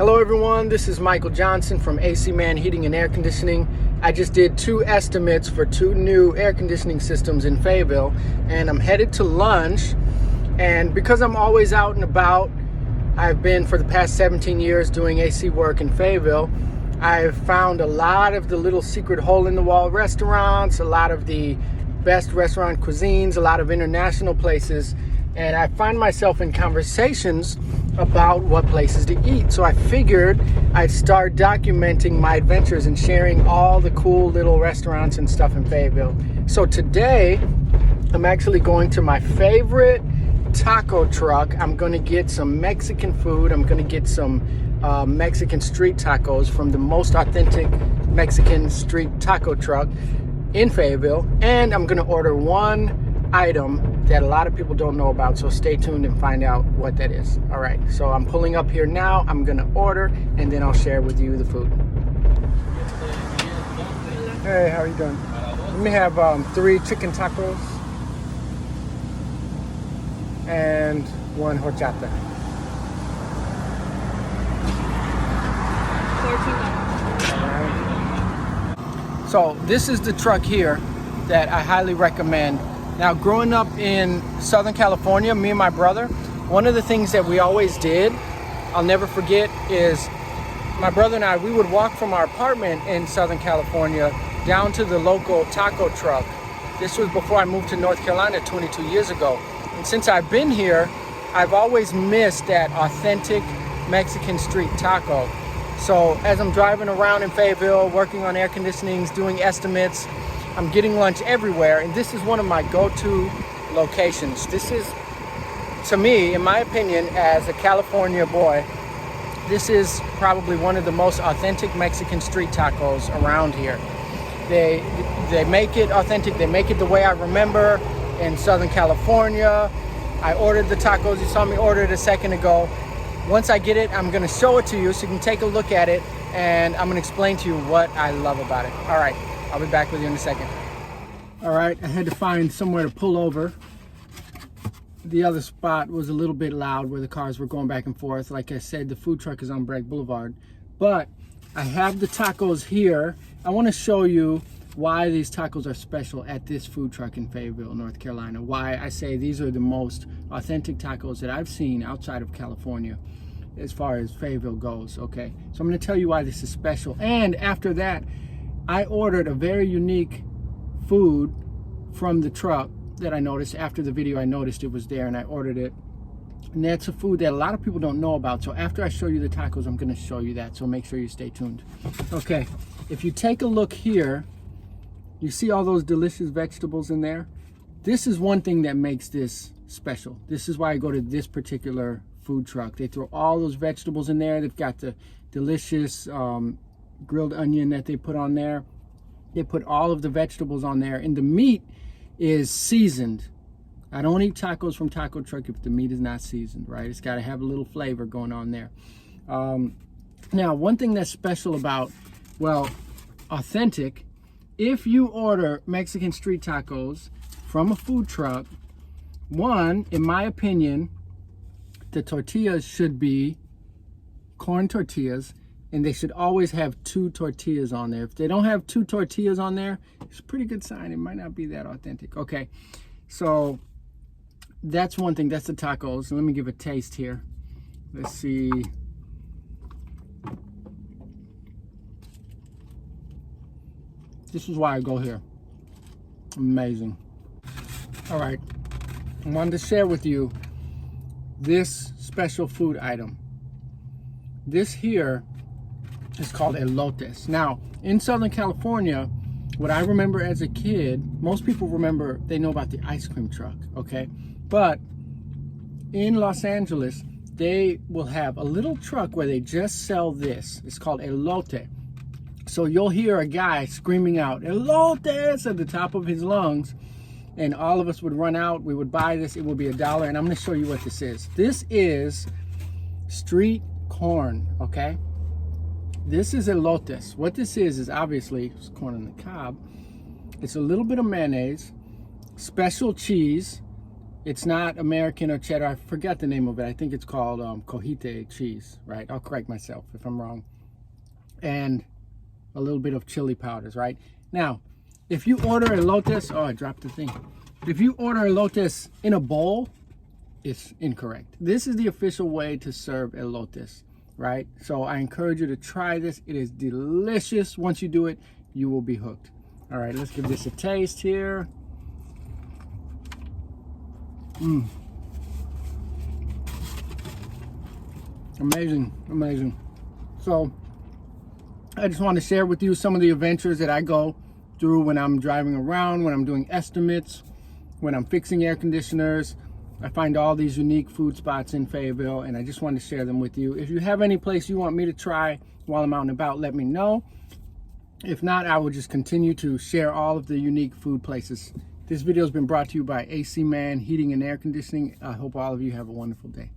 Hello everyone, this is Michael Johnson from AC Man Heating and Air Conditioning. I just did 2 estimates for 2 new air conditioning systems in Fayetteville, and I'm headed to lunch. And because I'm always out and about, I've been for the past 17 years doing AC work in Fayetteville. I've found a lot of the little secret hole-in-the-wall restaurants, a lot of the best restaurant cuisines, a lot of international places, and I find myself in conversations about what places to eat. So I figured I'd start documenting my adventures and sharing all the cool little restaurants and stuff in Fayetteville. So today, I'm actually going to my favorite taco truck. I'm going to get some Mexican food. I'm going to get some Mexican street tacos from the most authentic Mexican street taco truck in Fayetteville, and I'm going to order one item that a lot of people don't know about, so stay tuned and find out what that is. All right, so I'm pulling up here now. I'm going to order, and then I'll share with you the food. Hey, how are you doing? Let me have 3 chicken tacos and 1 horchata. So this is the truck here that I highly recommend. Now, growing up in Southern California, me and my brother, one of the things that we always did, I'll never forget, is my brother and I, we would walk from our apartment in Southern California down to the local taco truck. This was before I moved to North Carolina 22 years ago. And since I've been here, I've always missed that authentic Mexican street taco. So as I'm driving around in Fayetteville, working on air conditionings, doing estimates, I'm getting lunch everywhere, and this is one of my go-to locations. This is, to me, in my opinion, as a California boy, this is probably one of the most authentic Mexican street tacos around here. They make it authentic. They make it the way I remember in Southern California. I ordered the tacos. You saw me order it a second ago. Once I get it, I'm going to show it to you so you can take a look at it, and I'm going to explain to you what I love about it. All right, I'll be back with you in a second. All right, I had to find somewhere to pull over. The other spot was a little bit loud where the cars were going back and forth. Like I said, the food truck is on Bragg Boulevard. But I have the tacos here. I want to show you why these tacos are special at this food truck in Fayetteville, North Carolina. Why I say these are the most authentic tacos that I've seen outside of California as far as Fayetteville goes, okay? So I'm gonna tell you why this is special. And after that, I ordered a very unique food from the truck that I noticed. After the video, I noticed it was there and I ordered it. And that's a food that a lot of people don't know about. So after I show you the tacos, I'm gonna show you that. So make sure you stay tuned. Okay, if you take a look here, you see all those delicious vegetables in there? This is one thing that makes this special. This is why I go to this particular food truck. They throw all those vegetables in there. They've got the delicious grilled onion that they put on there. They put all of the vegetables on there, and the meat is seasoned. I don't eat tacos from taco truck if the meat is not seasoned, right? It's got to have a little flavor going on there. Now, one thing that's special about, well, authentic, if you order Mexican street tacos from a food truck, one, in my opinion, the tortillas should be corn tortillas, and they should always have 2 tortillas on there. If they don't have 2 tortillas on there, it's a pretty good sign. It might not be that authentic. Okay, so that's one thing. That's the tacos. Let me give a taste here. Let's see. This is why I go here. Amazing. All right, I wanted to share with you this special food item. This here is called elotes. Now, in Southern California, what I remember as a kid, most people remember, they know about the ice cream truck, okay? But in Los Angeles, they will have a little truck where they just sell this. It's called elote. So you'll hear a guy screaming out, elotes, at the top of his lungs, and all of us would run out. We would buy this. It would be $1, and I'm going to show you what this is. This is street corn, okay? This is elotes. What this is obviously it's corn on the cob. It's a little bit of mayonnaise, special cheese, It's not American or cheddar. I forgot the name of it. I think it's called cojite cheese, right? I'll correct myself if I'm wrong. And a little bit of chili powders, right? Now, if you order elotes, oh, I dropped the thing. If you order elotes in a bowl, it's incorrect. This is the official way to serve elotes, right? So I encourage you to try this. It is delicious. Once you do it, you will be hooked. All right, let's give this a taste here. Amazing, amazing. So I just want to share with you some of the adventures that I go through when I'm driving around, when I'm doing estimates, when I'm fixing air conditioners. I find all these unique food spots in Fayetteville, and I just want to share them with you. If you have any place you want me to try while I'm out and about, let me know. If not, I will just continue to share all of the unique food places. This video has been brought to you by AC Man Heating and Air Conditioning. I hope all of you have a wonderful day.